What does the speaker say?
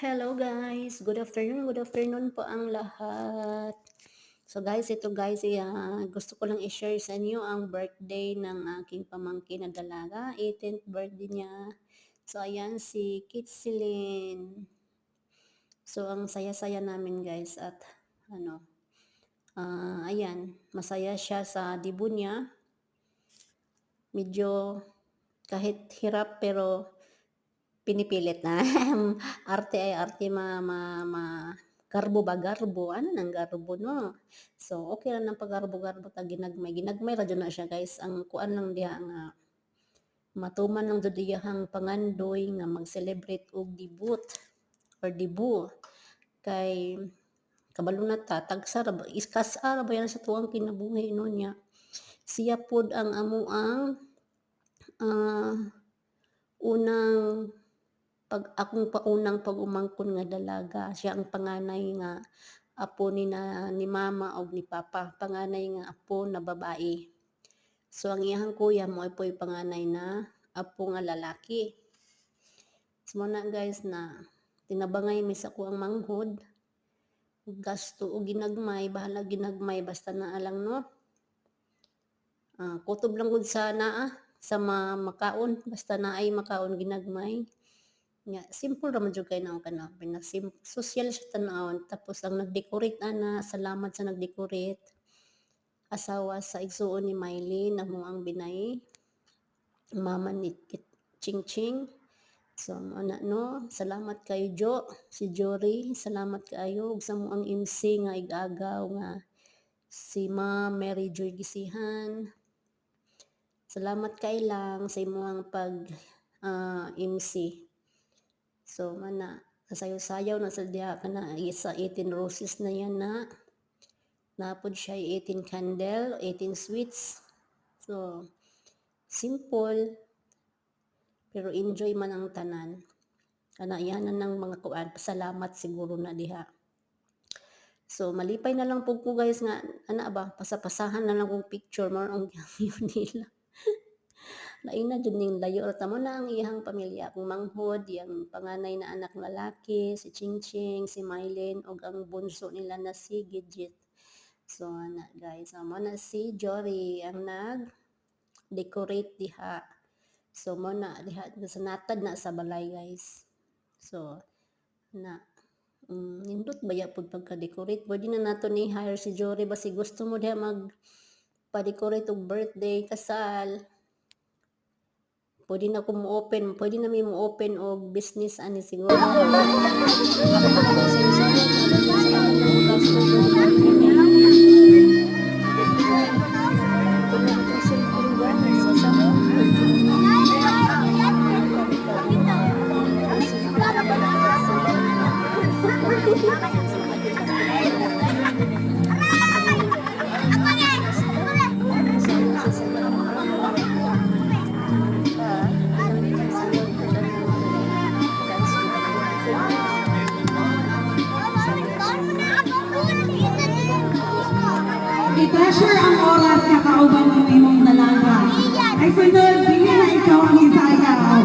Hello guys, good afternoon po ang lahat. So guys, ito guys, gusto ko lang i-share sa inyo ang birthday ng aking pamangkin na dalaga, 18th birthday niya. So ayan si Kitsilin. So ang saya-saya namin guys at ayan, masaya siya sa debut niya. Medyo kahit hirap pero pinipilit na. Arte ay arte garbo ba garbo? Ano ng garbo no? So okay lang ng paggarbo-garbo ta ginagmay. Ginagmay ra na siya guys. Ang kuan lang diha nga matuman lang jud diyahang pangandoy nga mag-celebrate og debut or debut kay kabalo na ta tagsa ra ba iskasa ra ba yan sa tuwang kinabuhi no niya. Siya pod ang amuang unang akong paunang pag-umangkon nga dalaga. Siya ang panganay nga apo ni mama o ni papa, panganay nga apo na babae. So ang iyang kuya mo ay po'y panganay na apo nga lalaki. So na guys na tinabangay mi sa kuang manghod, gasto o ginagmay, bahala ginagmay basta na alang no. Kutob lang gud sana sa makaon, basta na ay makaon ginagmay. Nya simple ra man jud kay naong kana social siya tan-awon. Tapos ang nag-decorate ana, salamat sa nag-decorate, asawa sa igsuon ni Mylene amo ang binay, mama ni Ching Ching. So ana no, salamat kayo Jo, si Jory, salamat kaayo ug sa mo ang MC nga igagaw nga si Ma'am Mary Joy Gisihan. Salamat kay lang sa imong pag MC. So mana sayaw-sayaw na sa diha kana isa 18 roses na yan na napod siya 18 candle, 18 sweets. So simple pero enjoy man ang tanan. Kana iyanan ng mga kuan, pasalamat siguro na diha. So malipay na lang po ko guys nga ana ba pasapasahan na lang kong picture mo ang yun nila. Lain na jud ning layo ra mo na ang iyang pamilya kung manghod yang panganay na anak lalaki si Chingching, si Mylene ug ang bunso nila na si Gidget. So ana guys, amo na si Jory ang nag-decorate diha. So mo na diha sa natad na sa balay guys. So na nindot baya pud pagka-decorate. Pwede na nato ni hire si Jory basi gusto mo diha mag pa-decorate og birthday, kasal. Pwede na ko mo-open, pwede na mi mo-open og business ani siguro. I-treasure ang oras na kauban mo imong dalaga. Ay sunod, hindi na ikaw ang isayaw.